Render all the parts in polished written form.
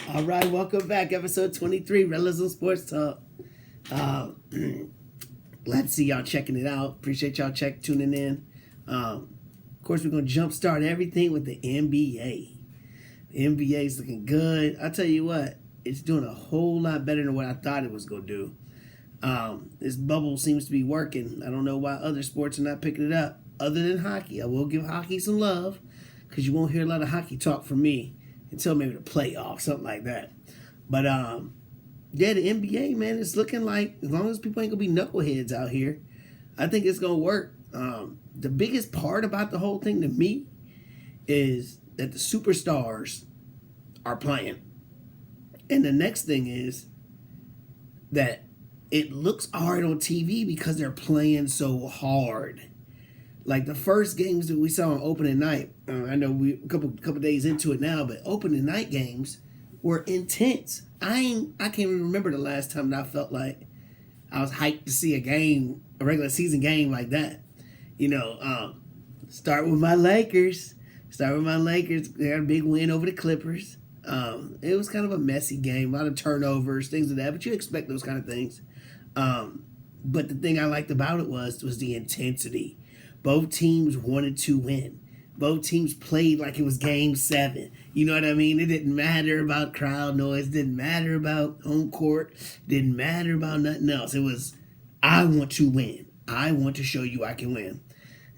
All right, welcome back. Episode 23, Realism Sports Talk. Glad to see y'all checking it out. Appreciate y'all tuning in. Of course, we're going to jumpstart everything with the NBA. The NBA is looking good. I'll tell you what, it's doing a whole lot better than what I thought it was going to do. This bubble seems to be working. I don't know why other sports are not picking it up, other than hockey. I will give hockey some love, because you won't hear a lot of hockey talk from me until maybe the playoffs, something like that. But yeah, the NBA, man, it's looking like, as long as people ain't gonna be knuckleheads out here, I think it's gonna work. The biggest part about the whole thing to me is that the superstars are playing, and the next thing is that it looks hard on TV because they're playing so hard. Like the first games that we saw on opening night, I know we a couple days into it now, but opening night games were intense. I can't even remember the last time that I felt like I was hyped to see a regular season game like that. Start with my Lakers. They had a big win over the Clippers. It was kind of a messy game, a lot of turnovers, things like that, but you expect those kind of things. But the thing I liked about it was the intensity. Both teams wanted to win. Both teams played like it was game 7. You know what I mean? It didn't matter about crowd noise. Didn't matter about home court. Didn't matter about nothing else. It was, I want to win. I want to show you I can win.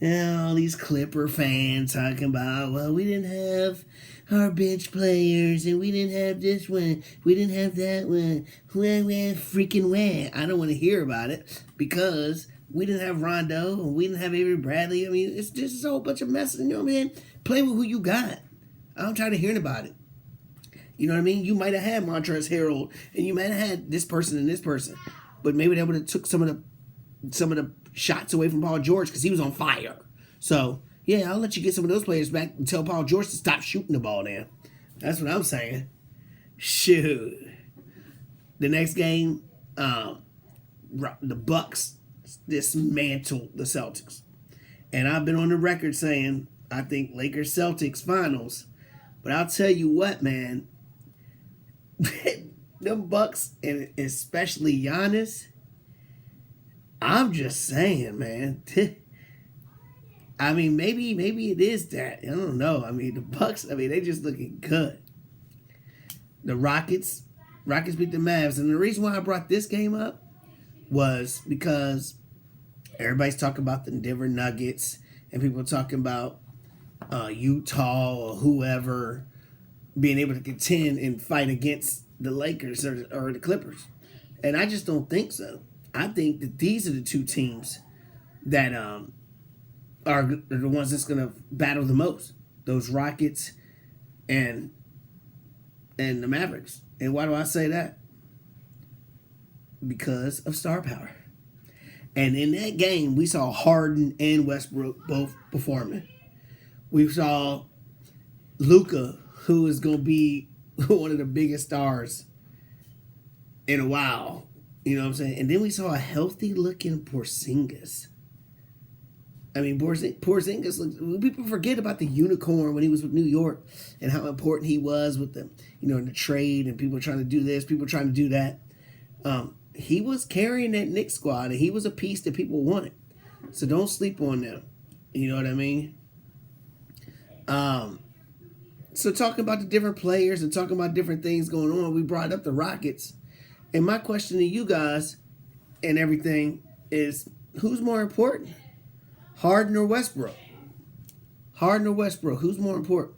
And all these Clipper fans talking about, well, we didn't have our bench players, and we didn't have this one. We didn't have that one. Freaking when. I don't want to hear about it, because we didn't have Rondo, and we didn't have Avery Bradley. I mean, it's just a whole bunch of messes. You know, man, play with who you got. I'm tired of hearing about it. You know what I mean? You might have had Montrezl Harrell, and you might have had this person and this person, but maybe they would have took some of the shots away from Paul George because he was on fire. So yeah, I'll let you get some of those players back and tell Paul George to stop shooting the ball now. That's what I'm saying. Shoot. The next game, the Bucks dismantled the Celtics. And I've been on the record saying I think Lakers Celtics finals. But I'll tell you what, man. Them Bucks, and especially Giannis, I'm just saying, man. I mean, maybe it is that. I don't know. I mean, the Bucks, they just looking good. The Rockets beat the Mavs. And the reason why I brought this game up was because everybody's talking about the Denver Nuggets, and people talking about Utah or whoever being able to contend and fight against the Lakers or the Clippers. And I just don't think so. I think that these are the two teams that are the ones that's going to battle the most. Those Rockets and the Mavericks. And why do I say that? Because of star power. And in that game, we saw Harden and Westbrook both performing. We saw Luka, who is going to be one of the biggest stars in a while. You know what I'm saying? And then we saw a healthy-looking Porzingis. I mean, Porzingis looks, people forget about the unicorn when he was with New York and how important he was with the, in the trade, and people trying to do this, people trying to do that. He was carrying that Knicks squad, and he was a piece that people wanted. So don't sleep on them. You know what I mean? So talking about the different players and talking about different things going on, we brought up the Rockets. And my question to you guys and everything is, who's more important? Harden or Westbrook? Harden or Westbrook? Who's more important?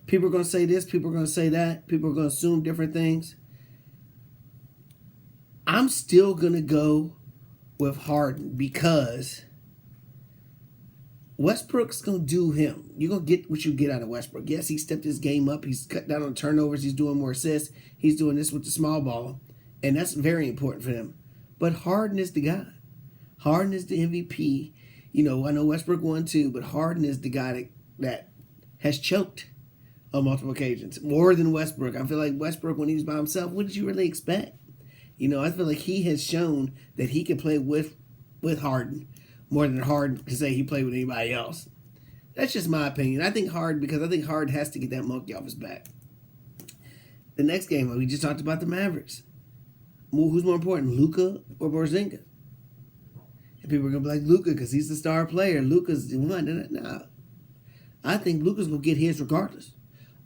People are going to say this. People are going to say that. People are going to assume different things. I'm still going to go with Harden because Westbrook's going to do him. You're going to get what you get out of Westbrook. Yes, he stepped his game up. He's cut down on turnovers. He's doing more assists. He's doing this with the small ball. And that's very important for him. But Harden is the guy. Harden is the MVP. I know Westbrook won too, but Harden is the guy that has choked on multiple occasions. More than Westbrook. I feel like Westbrook, when he was by himself, what did you really expect? I feel like he has shown that he can play with Harden more than Harden can say he played with anybody else. That's just my opinion. I think Harden has to get that monkey off his back. The next game, we just talked about the Mavericks. Who's more important, Luka or Porzingis? And people are going to be like, Luka, because he's the star player. Luka's the one. No. I think Luka's going to get his regardless.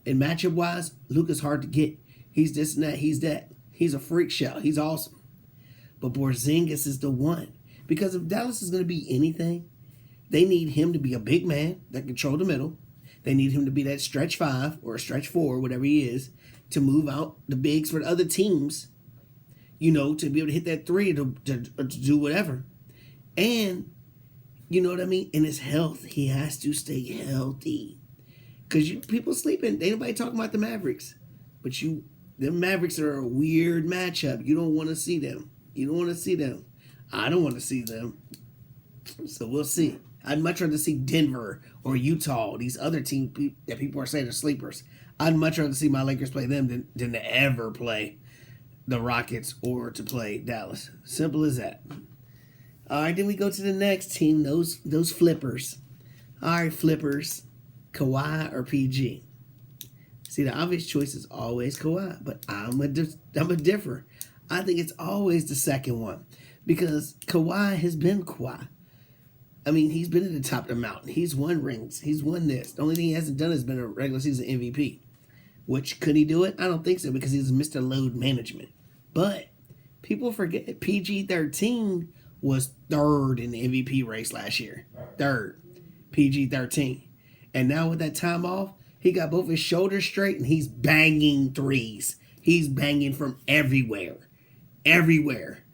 And matchup-wise, Luka's hard to get. He's this and that. He's that. He's a freak show. He's awesome. But Porzingis is the one. Because if Dallas is going to be anything, they need him to be a big man that control the middle. They need him to be that stretch 5 or a stretch 4, whatever he is, to move out the bigs for the other teams, to be able to hit that 3 to do whatever. And, you know what I mean? And his health, he has to stay healthy. Because people sleeping, ain't nobody talking about the Mavericks. But the Mavericks are a weird matchup. You don't want to see them. I don't want to see them. So we'll see. I'd much rather see Denver or Utah, these other teams that people are saying are sleepers. I'd much rather see my Lakers play them than to ever play the Rockets or to play Dallas. Simple as that. All right, then we go to the next team, those flippers. All right, flippers, Kawhi or PG? See, the obvious choice is always Kawhi, but I'm a differ. I think it's always the second one because Kawhi has been Kawhi. I mean, he's been at the top of the mountain. He's won rings. He's won this. The only thing he hasn't done has been a regular season MVP. Which, could he do it? I don't think so because he's Mr. Load Management. But people forget PG-13 was third in the MVP race last year. Third. PG-13. And now with that time off, he got both his shoulders straight and he's banging threes. He's banging from everywhere. Everywhere.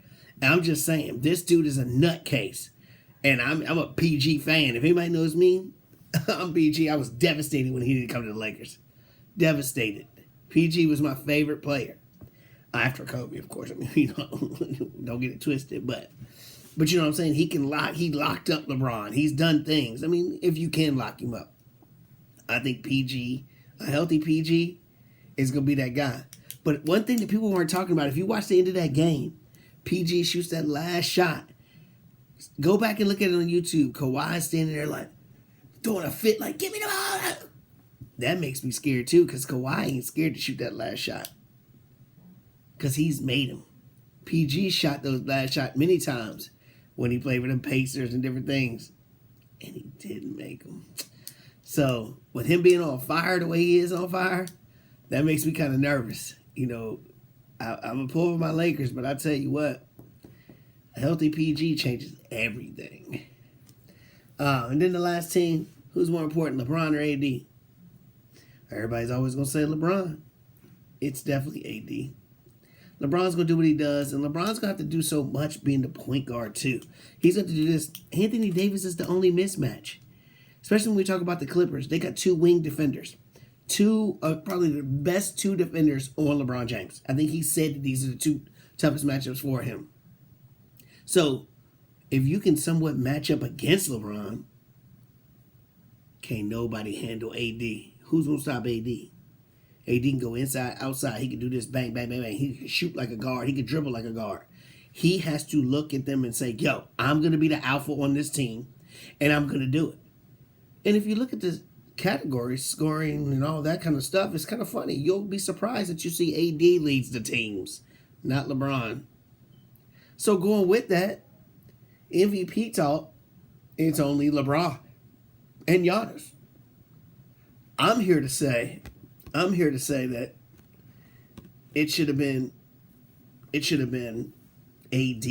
And I'm just saying, this dude is a nutcase. And I'm a PG fan. If anybody knows me, I'm PG. I was devastated when he didn't come to the Lakers. Devastated. PG was my favorite player. After Kobe, of course. I mean, don't get it twisted. But you know what I'm saying? He locked up LeBron. He's done things. I mean, if you can lock him up. I think PG, a healthy PG, is going to be that guy. But one thing that people weren't talking about, if you watch the end of that game, PG shoots that last shot. Go back and look at it on YouTube. Kawhi standing there like, throwing a fit like, give me the ball. That makes me scared too, because Kawhi ain't scared to shoot that last shot. Because he's made him. PG shot those last shots many times when he played with them Pacers and different things. And he didn't make them. So, with him being on fire the way he is on fire, that makes me kind of nervous. I'm going to pull for my Lakers, but I tell you what, a healthy PG changes everything. And then the last team, who's more important, LeBron or AD? Everybody's always going to say LeBron. It's definitely AD. LeBron's going to do what he does, and LeBron's going to have to do so much being the point guard, too. He's going to do this. Anthony Davis is the only mismatch. Especially when we talk about the Clippers. They got 2 wing defenders. Probably the best 2 defenders on LeBron James. I think he said that these are the 2 toughest matchups for him. So, if you can somewhat match up against LeBron, can't nobody handle AD. Who's going to stop AD? AD can go inside, outside. He can do this, bang, bang, bang, bang. He can shoot like a guard. He can dribble like a guard. He has to look at them and say, yo, I'm going to be the alpha on this team, and I'm going to do it. And if you look at the categories, scoring and all that kind of stuff, it's kind of funny. You'll be surprised that you see AD leads the teams, not LeBron. So going with that, MVP talk, it's only LeBron and Giannis. I'm here to say that it should have been AD.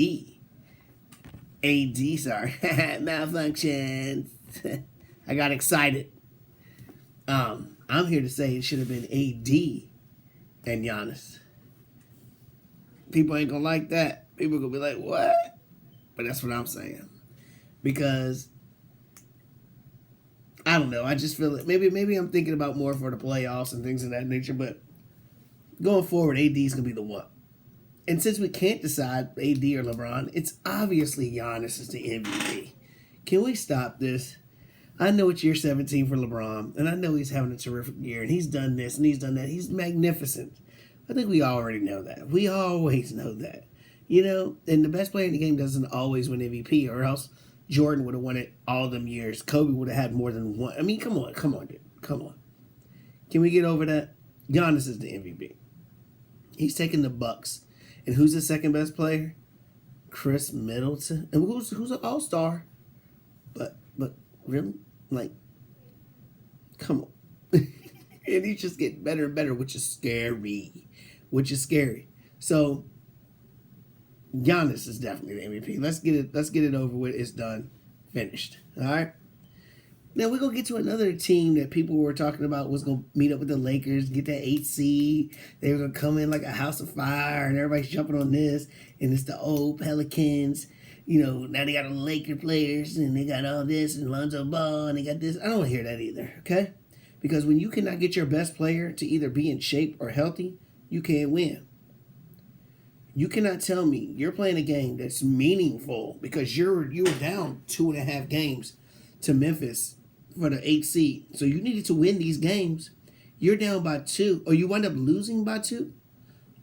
AD, sorry. Malfunction. I got excited. I'm here to say it should have been AD and Giannis. People ain't gonna like that. People gonna be like, what? But that's what I'm saying. Because I don't know. I just feel it. Maybe I'm thinking about more for the playoffs and things of that nature. But going forward, AD is gonna be the one. And since we can't decide AD or LeBron, it's obviously Giannis is the MVP. Can we stop this? I know it's year 17 for LeBron, and I know he's having a terrific year, and he's done this and he's done that. He's magnificent. I think we already know that. We always know that. And the best player in the game doesn't always win MVP, or else Jordan would have won it all them years. Kobe would have had more than one. I mean, come on, dude. Come on. Can we get over that? Giannis is the MVP. He's taking the Bucks. And who's the second best player? Chris Middleton. And who's an all-star? But really? Like, come on. And he's just getting better and better, which is scary. So Giannis is definitely the MVP. Let's get it over with. It's done. Finished. All right. Now we're gonna get to another team that people were talking about was gonna meet up with the Lakers, get that 8 seed. They were gonna come in like a house of fire, and everybody's jumping on this. And it's the old Pelicans. You know, now they got the Laker players, and they got all this, and Lonzo Ball, and they got this. I don't want to hear that either. Okay, because when you cannot get your best player to either be in shape or healthy, you can't win. You cannot tell me you're playing a game that's meaningful because you were down 2.5 games to Memphis for the 8 seed. So you needed to win these games. You're down by 2, or you wind up losing by 2,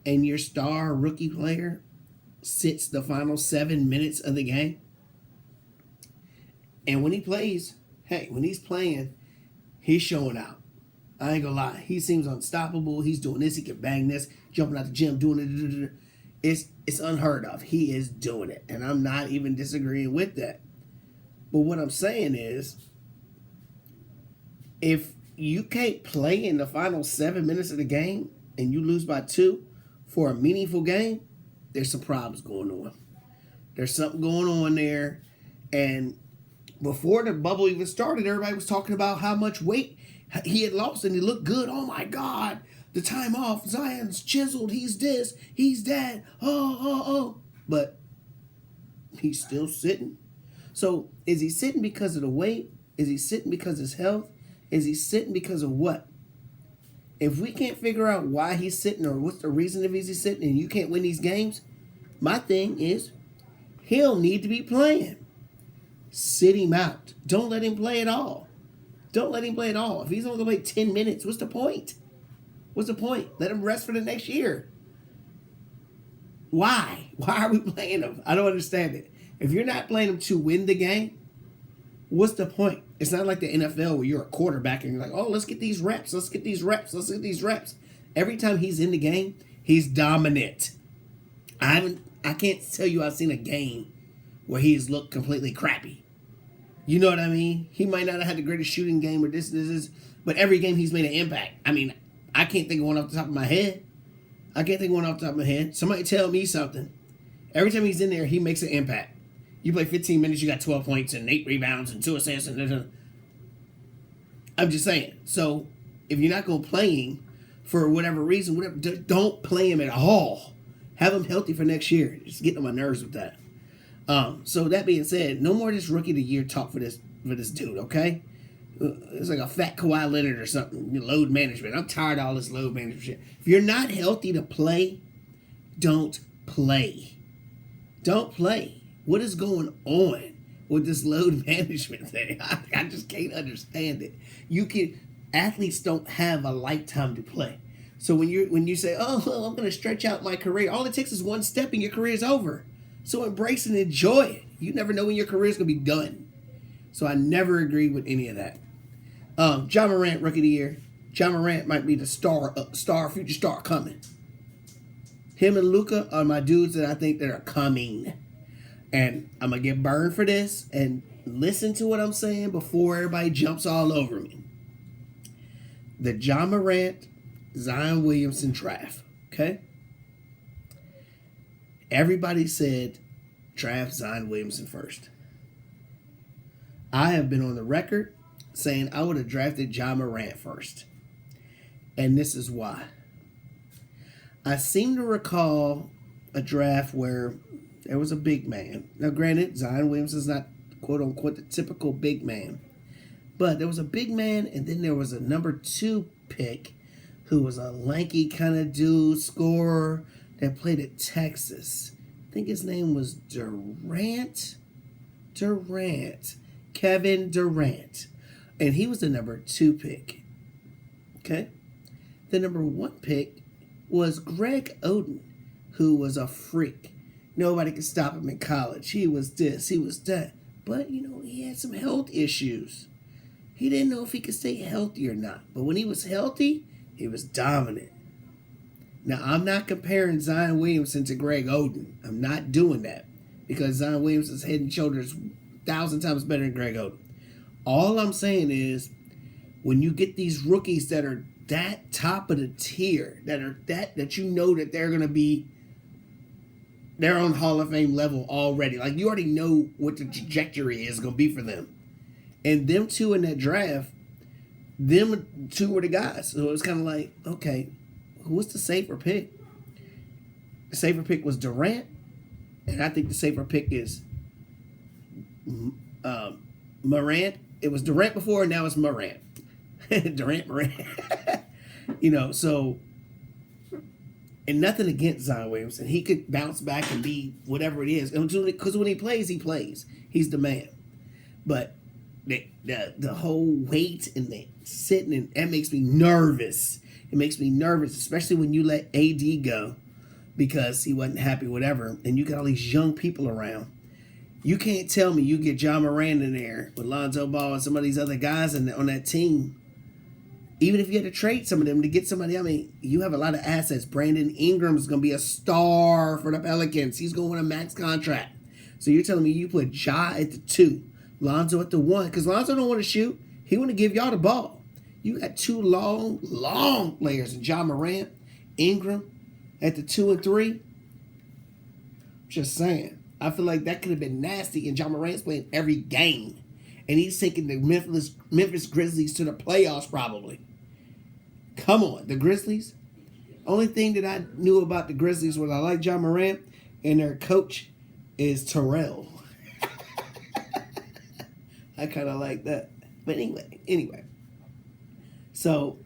and your star rookie player sits the final 7 minutes of the game. And when he plays, when he's playing, he's showing out. I ain't gonna lie. He seems unstoppable. He's doing this. He can bang this, jumping out the gym, doing it. It's unheard of. He is doing it. And I'm not even disagreeing with that. But what I'm saying is, if you can't play in the final 7 minutes of the game and you lose by 2 for a meaningful game, there's some problems going on. There's something going on there. And before the bubble even started, everybody was talking about how much weight he had lost and he looked good. Oh my God, the time off. Zion's chiseled. He's this. He's that. Oh. But he's still sitting. So is he sitting because of the weight? Is he sitting because of his health? Is he sitting because of what? If we can't figure out why he's sitting or what's the reason if he's sitting and you can't win these games, my thing is he'll need to be playing. Sit him out. Don't let him play at all. If he's only going to play 10 minutes, what's the point? Let him rest for the next year. Why? Why are we playing him? I don't understand it. If you're not playing him to win the game, what's the point? It's not like the NFL where you're a quarterback and you're like, oh, let's get these reps. Every time he's in the game, he's dominant. I can't tell you I've seen a game where he's looked completely crappy. You know what I mean? He might not have had the greatest shooting game or this, but every game he's made an impact. I mean, I can't think of one off the top of my head. Somebody tell me something. Every time he's in there, he makes an impact. You play 15 minutes, you got 12 points and 8 rebounds and 2 assists. I'm just saying. So, if you're not going to play him for whatever reason, don't play him at all. Have him healthy for next year. Just getting on my nerves with that. So that being said, no more of this rookie of the year talk for this dude, okay? It's like a fat Kawhi Leonard or something. Load management. I'm tired of all this load management shit. If you're not healthy to play, don't play. What is going on with this load management thing? I just can't understand it. Athletes don't have a lifetime to play. So when you say, oh, well, I'm going to stretch out my career, all it takes is one step and your career is over. So embrace and enjoy it. You never know when your career is going to be done. So I never agreed with any of that. Ja Morant, Rookie of the Year. Ja Morant might be the future star coming. Him and Luka are my dudes that I think that are coming. And I'm going to get burned for this and listen to what I'm saying before everybody jumps all over me. The Ja Morant, Zion Williamson draft. Okay? Everybody said draft Zion Williamson first. I have been on the record saying I would have drafted Ja Morant first. And this is why. I seem to recall a draft where there was a big man. Now, granted, Zion Williamson's not, quote-unquote, the typical big man. But there was a big man, and then there was a number 2 pick who was a lanky kind of dude, scorer, that played at Texas. I think his name was Durant. Kevin Durant. And he was the number 2 pick. Okay? The number 1 pick was Greg Oden, who was a freak. Nobody could stop him in college. He was this, he was that. But, he had some health issues. He didn't know if he could stay healthy or not. But when he was healthy, he was dominant. Now, I'm not comparing Zion Williamson to Greg Oden. I'm not doing that because Zion Williamson's head and shoulders 1,000 times better than Greg Oden. All I'm saying is when you get these rookies that are that top of the tier, that you know that they're going to be, they're on Hall of Fame level already. Like, you already know what the trajectory is going to be for them. And them two in that draft, them two were the guys. So it was kind of like, okay, who was the safer pick? The safer pick was Durant. And I think the safer pick is Morant. It was Durant before, and now it's Morant. Morant. So, and nothing against Zion Williamson. He could bounce back and be whatever it is. Because when he plays, he plays. He's the man. But the whole weight and the sitting, and that makes me nervous. It makes me nervous, especially when you let AD go because he wasn't happy, whatever, and you got all these young people around. You can't tell me you get John Moran in there with Lonzo Ball and some of these other guys on that team. Even if you had to trade some of them to get somebody, I mean, you have a lot of assets. Brandon Ingram is going to be a star for the Pelicans. He's going to win a max contract. So you're telling me you put Ja at the 2, Lonzo at the 1, because Lonzo don't want to shoot. He want to give y'all the ball. You got two long players in Ja Morant, Ingram at the 2 and 3. Just saying. I feel like that could have been nasty, and Ja Morant's playing every game. And he's taking the Memphis Grizzlies to the playoffs probably. Come on, the Grizzlies. Only thing that I knew about the Grizzlies was I like Ja Morant, and their coach is Terrell. I kind of like that. But anyway. So,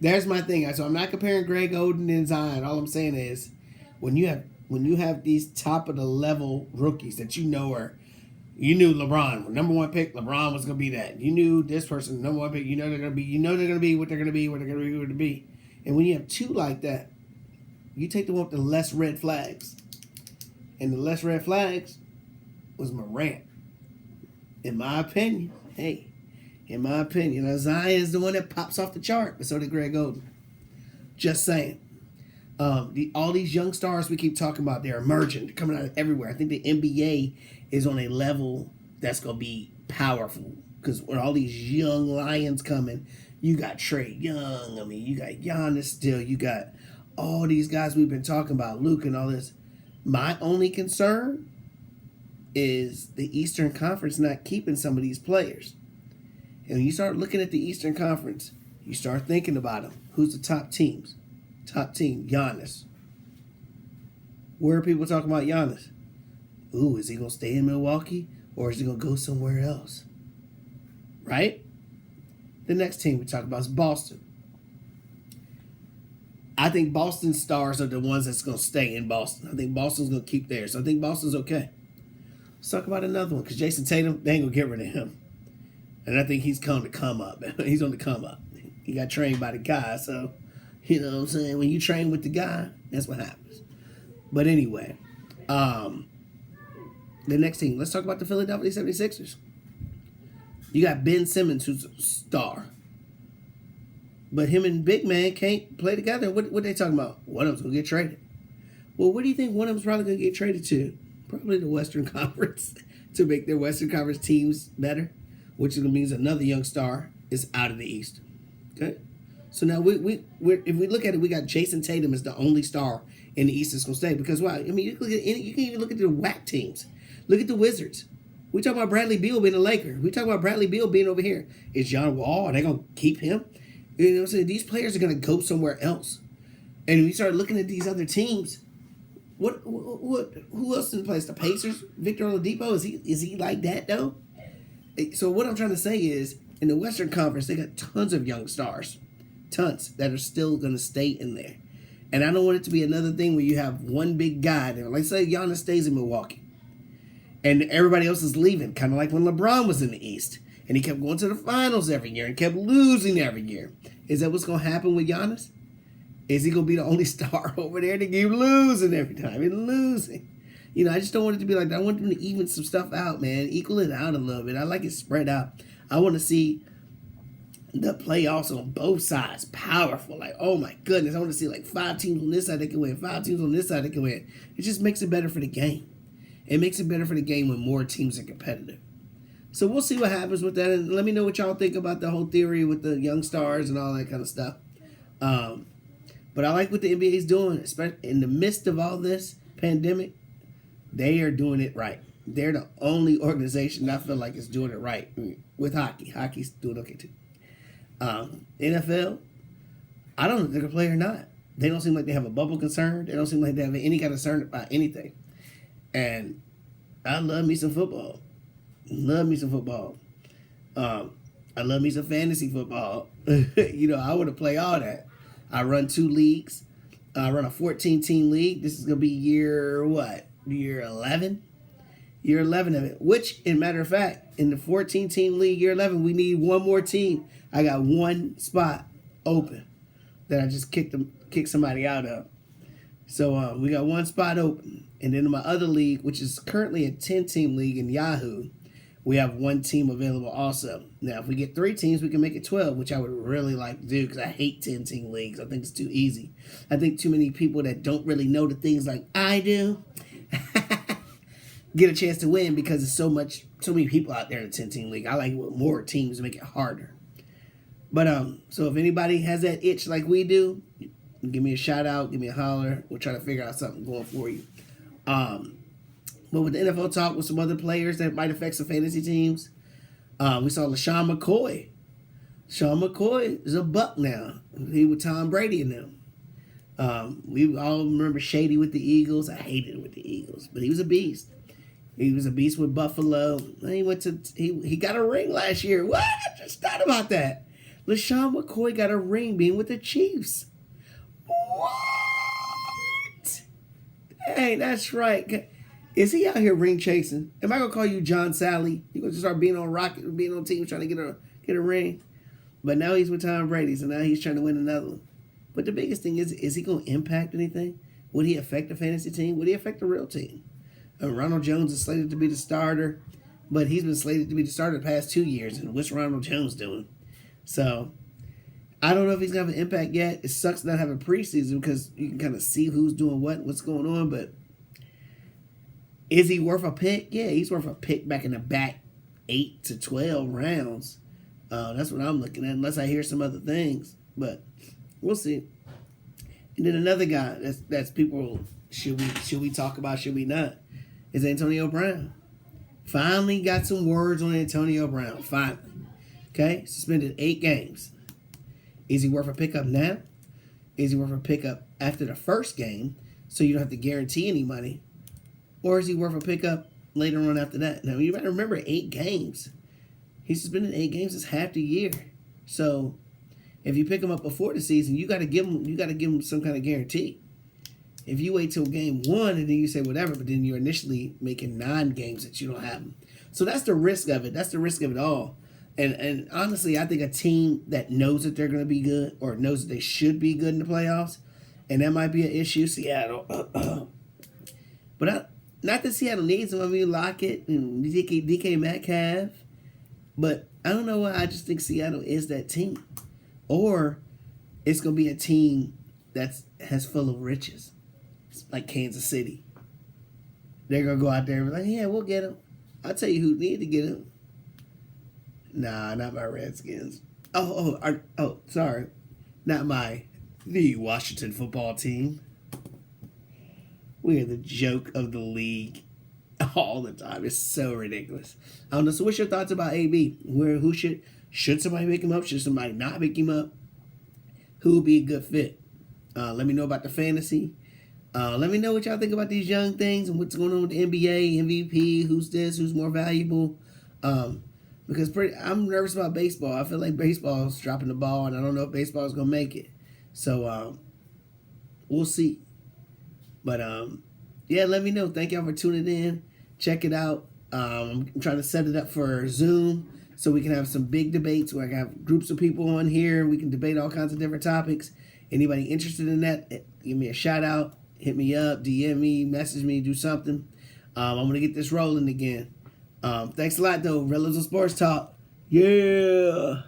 there's my thing. So I'm not comparing Greg Oden and Zion. All I'm saying is, when you have these top of the level rookies that you knew LeBron, number 1 pick, LeBron was gonna be that. You knew this person, number 1 pick, they're gonna be what they're gonna be. And when you have two like that, you take the one with the less red flags. And the less red flags was Morant. In my opinion. Now Zion is the one that pops off the chart, but so did Greg Oden. Just saying. All these young stars we keep talking about, they're emerging, they're coming out of everywhere. I think the NBA is on a level that's going to be powerful because with all these young lions coming, you got Trae Young, you got Giannis still, you got all these guys we've been talking about, Luke and all this. My only concern is the Eastern Conference not keeping some of these players. And when you start looking at the Eastern Conference, you start thinking about them. Who's the top teams? Top team, Giannis. Where are people talking about Giannis? Ooh, is he going to stay in Milwaukee or is he going to go somewhere else? Right? The next team we talk about is Boston. I think Boston's stars are the ones that's going to stay in Boston. I think Boston's going to keep theirs. I think Boston's okay. Let's talk about another one because Jason Tatum, they ain't going to get rid of him. And I think he's going to come up. He's on the come up. He got trained by the guy, so, you know what I'm saying? When you train with the guy, that's what happens. But anyway, the next team, let's talk about the Philadelphia 76ers. You got Ben Simmons, who's a star. But him and Big Man can't play together. What they talking about? One of them's going to get traded. Well, what do you think one of them's probably going to get traded to? Probably the Western Conference to make their Western Conference teams better, which means another young star is out of the East. Okay? So now, if we look at it, we got Jason Tatum as the only star in the East that's going to stay. Because, wow, I mean, you can even look at the WAC teams. Look at the Wizards. We talk about Bradley Beal being a Laker. We talk about Bradley Beal being over here. Is John Wall, are they going to keep him? You know what I'm saying? These players are going to go somewhere else. And we start looking at these other teams. Who else in place? The Pacers? Victor Oladipo? Is he like that, though? So what I'm trying to say is, in the Western Conference, they got tons of young stars. Tons that are still going to stay in there. And I don't want it to be another thing where you have one big guy there. Like, say Giannis stays in Milwaukee. And everybody else is leaving. Kind of like when LeBron was in the East. And he kept going to the finals every year and kept losing every year. Is that what's going to happen with Giannis? Is he going to be the only star over there to keep losing every time and losing? You know, I just don't want it to be like that. I want them to even some stuff out, man. Equal it out a little bit. I like it spread out. I want to see the playoffs on both sides, powerful. Like, oh my goodness, I want to see like 5 teams on this side that can win, 5 teams on this side that can win. It just makes it better for the game. It makes it better for the game when more teams are competitive. So we'll see what happens with that, and let me know what y'all think about the whole theory with the young stars and all that kind of stuff. But I like what the NBA is doing, especially in the midst of all this pandemic. They are doing it right. They're the only organization I feel like is doing it right with hockey. Hockey's doing okay too. NFL, I don't know if they're going to play or not. They don't seem like they have a bubble concern. They don't seem like they have any kind of concern about anything. And I love me some football. Love me some football. I love me some fantasy football. I want to play all that. I run 2 leagues. I run a 14-team league. This is going to be year 11? Year 11 of it. Which, in matter of fact, in the 14-team league, year 11, we need one more team. I got 1 spot open that I just kicked somebody out of. So we got 1 spot open. And then in my other league, which is currently a 10-team league in Yahoo, we have 1 team available also. Now, if we get 3 teams, we can make it 12, which I would really like to do because I hate 10-team leagues. I think it's too easy. I think too many people that don't really know the things like I do get a chance to win because there's so many people out there in a 10-team league. I like it with more teams to make it harder. But so if anybody has that itch like we do, give me a shout out, give me a holler. We'll try to figure out something going for you. But with the NFL talk with some other players that might affect some fantasy teams, we saw LeSean McCoy. Sean McCoy is a Buck now. He with Tom Brady and them. We all remember Shady with the Eagles. I hated him with the Eagles, but he was a beast. He was a beast with Buffalo. He got a ring last year. What? I just thought about that. LeSean McCoy got a ring being with the Chiefs. What? Hey, that's right. Is he out here ring chasing? Am I gonna call you John Sally? You gonna start being on teams trying to get a ring? But now he's with Tom Brady, so now he's trying to win another one. But the biggest thing is he gonna impact anything? Would he affect the fantasy team? Would he affect the real team? Ronald Jones is slated to be the starter, but he's been slated to be the starter the past 2 years. And what's Ronald Jones doing? So I don't know if he's gonna have an impact yet. It sucks not having preseason because you can kind of see who's doing what's going on, but. Is he worth a pick? Yeah, he's worth a pick back in the back 8 to 12 rounds. That's what I'm looking at, unless I hear some other things. But we'll see. And then another guy that's people should we talk about, should we not, is Antonio Brown. Finally got some words on Antonio Brown. Finally. Okay? Suspended 8 games. Is he worth a pickup now? Is he worth a pickup after the first game so you don't have to guarantee any money? Or is he worth a pickup later on after that? Now, you got to remember 8 games. He's suspended 8 games. It's half the year. So, if you pick him up before the season, you got to give him some kind of guarantee. If you wait till game 1 and then you say whatever, but then you're initially making 9 games that you don't have him. So that's the risk of it. That's the risk of it all. And honestly, I think a team that knows that they're going to be good or knows that they should be good in the playoffs, and that might be an issue, Seattle. But not that Seattle needs them. I mean, Lockett and DK Metcalf. But I don't know why. I just think Seattle is that team. Or it's going to be a team has full of riches. It's like Kansas City. They're going to go out there and be like, yeah, we'll get him. I'll tell you who need to get him. Nah, not my Redskins. Sorry. Not the Washington football team. We are the joke of the league all the time. It's so ridiculous. I don't know. So what's your thoughts about AB? Who should somebody make him up? Should somebody not make him up? Who would be a good fit? Let me know about the fantasy. Let me know what y'all think about these young things and what's going on with the NBA, MVP, who's this, who's more valuable. Because I'm nervous about baseball. I feel like baseball's dropping the ball, and I don't know if baseball's going to make it. So we'll see. But, yeah, let me know. Thank y'all for tuning in. Check it out. I'm trying to set it up for Zoom so we can have some big debates where I can have groups of people on here. We can debate all kinds of different topics. Anybody interested in that, give me a shout out. Hit me up, DM me, message me, do something. I'm going to get this rolling again. Thanks a lot, though. Relatives of Sports Talk. Yeah.